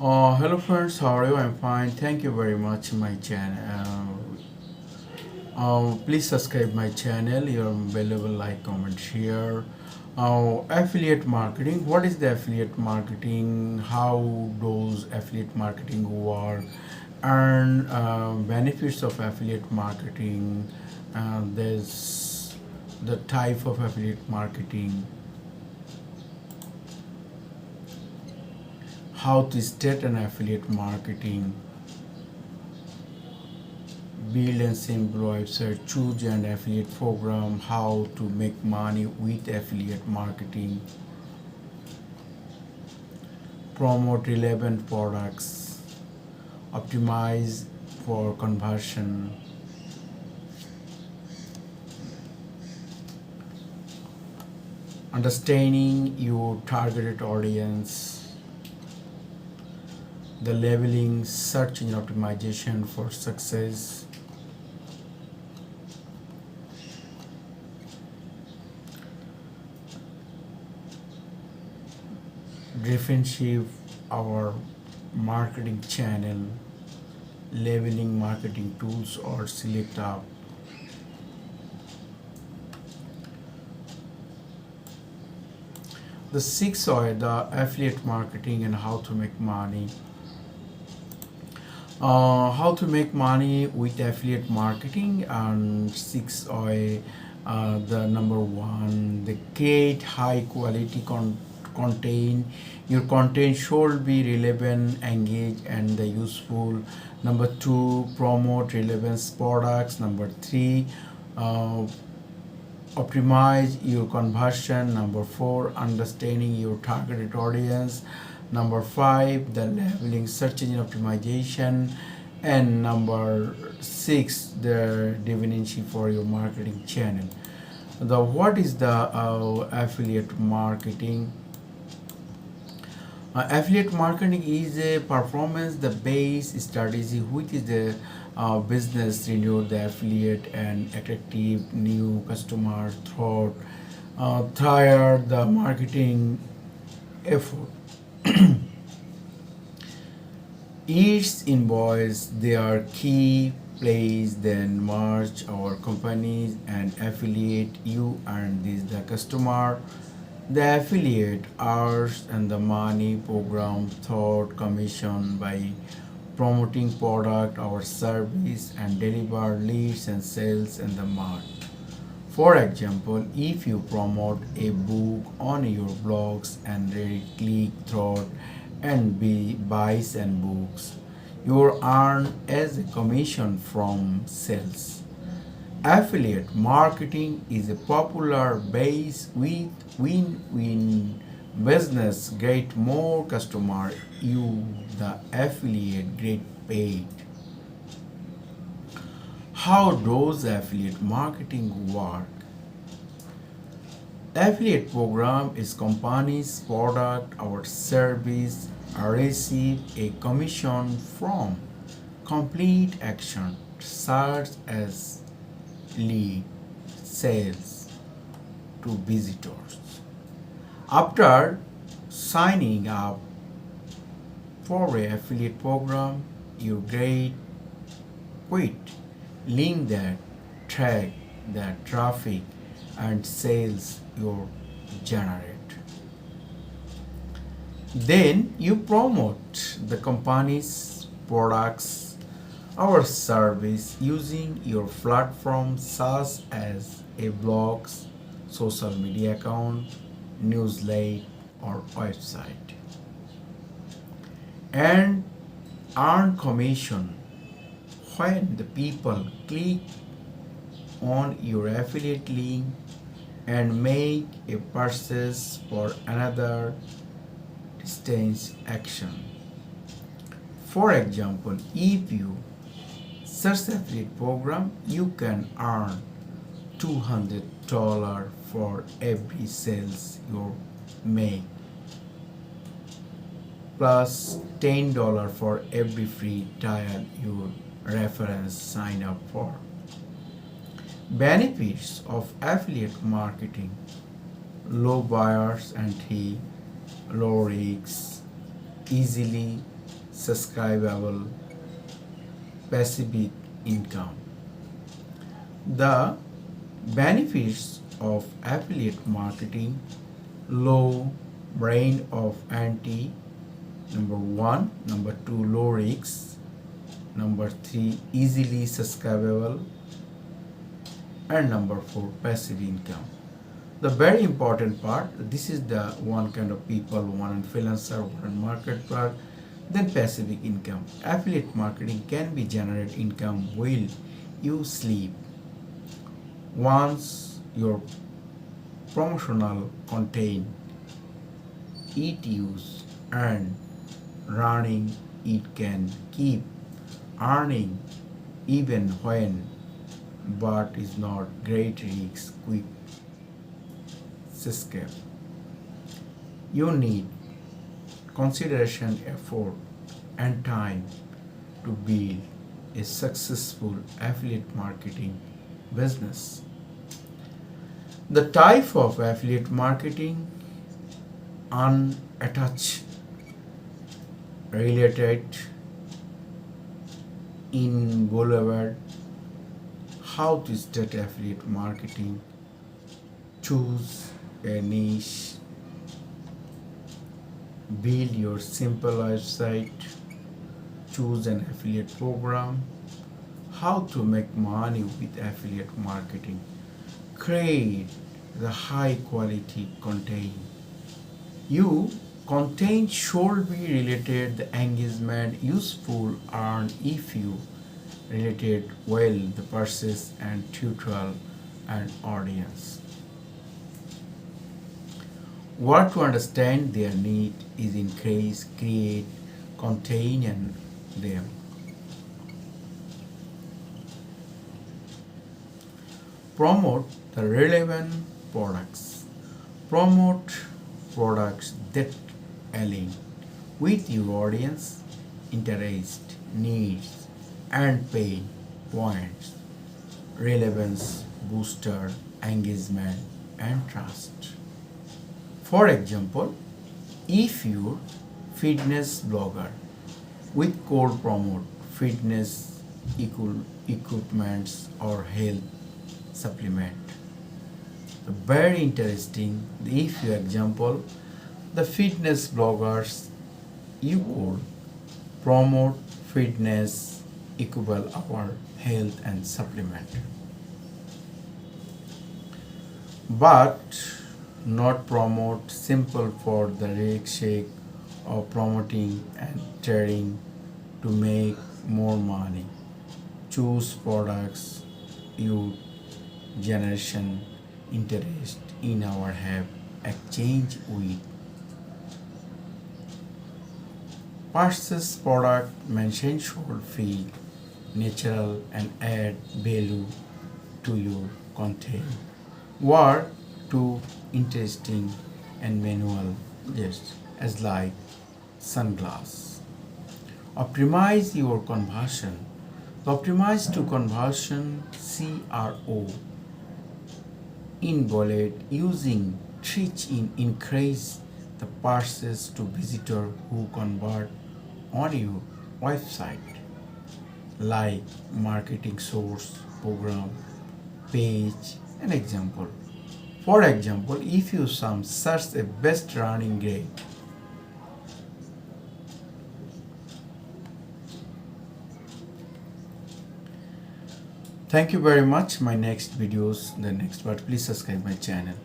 Hello friends, how are you? I'm fine. Thank you very much. My channel. Please subscribe my channel. You're available. Like, comment, share. Affiliate marketing. What is the affiliate marketing? How does affiliate marketing work? And benefits of affiliate marketing. There's the type of affiliate marketing. How to start an affiliate marketing, build and simple website, choose an affiliate program, how to make money with affiliate marketing, promote relevant products, optimize for conversion, understanding your targeted audience, the labeling, search engine optimization for success, differentiate our marketing channel, labeling marketing tools or select up. The six are the affiliate marketing and how to make money. How to make money with affiliate marketing, and six are the number one, the create high quality content. Your content should be relevant, engage, and the useful. Number two, promote relevance products. Number three, uh, optimize your conversion. Number four, understanding your targeted audience. Number five, the labeling, search engine optimization. And number six, the divinity for your marketing channel. The what is the affiliate marketing? Affiliate marketing is a performance the base strategy which is the business renew the affiliate and attractive new customers throughout the marketing effort. Each invoice their key plays then merge our companies and affiliate you and this the customer. The affiliate earns and the money program thought commission by promoting product or service and deliver leads and sales in the market. For example, if you promote a book on your blogs and they click through and buys and books, you earn as a commission from sales. Affiliate marketing is a popular base with win-win business get more customer you the affiliate get paid. How does affiliate marketing work? Affiliate program is company's product or service receive a commission from complete action such as lead sales to visitors. After signing up for a affiliate program, you get quit link that track the traffic and sales you generate. Then you promote the company's products or service using your platform such as a blog, social media account, newsletter, or website, and earn commission when the people click on your affiliate link and make a purchase for another distance action. For example, if you search affiliate program, you can earn $200 for every sales you make, plus $10 for every free trial you reference sign up for. Benefits of affiliate marketing: low buyers and low risks, easily subscribable passive income. The benefits of affiliate marketing: low brain of anti, number one, number two, low risks, number three, easily subscribable, and number four, passive income. The very important part, this is the one kind of people, one influencer, one marketer, then passive income. Affiliate marketing can be generate income while you sleep. Once your promotional content, it use and running, it can keep earning even when, but is not great risk quick escape. You need consideration, effort, and time to build a successful affiliate marketing business. The type of affiliate marketing: unattached, related, involved. How to start affiliate marketing: choose a niche, build your simple website, choose an affiliate program. How to make money with affiliate marketing: create the high quality content. You content should be related the engagement, useful, earn if you related well the purchase and tutorial and audience. What to understand their need is increase, create, contain and them. Promote the relevant products. Promote products that align with your audience interest, needs, and pain points. Relevance, booster, engagement, and trust. For example, if you're fitness blogger with code promote fitness equipments or health supplement. Very interesting. If you example, the fitness bloggers, you could promote fitness equal our health and supplement, but not promote simple for the sake of promoting and trading to make more money. Choose products you generation interest in our have exchange with. Purchase product mentioned should feel natural and add value to your content. Work to interesting and manual just as like sunglass. Optimize your conversion. Optimize to conversion CRO in bullet using tricks in increase the purchase to visitor who convert on your website like marketing source program page an example. For example, if you some search a best running grade, thank you very much. My next videos, the next part, please subscribe my channel.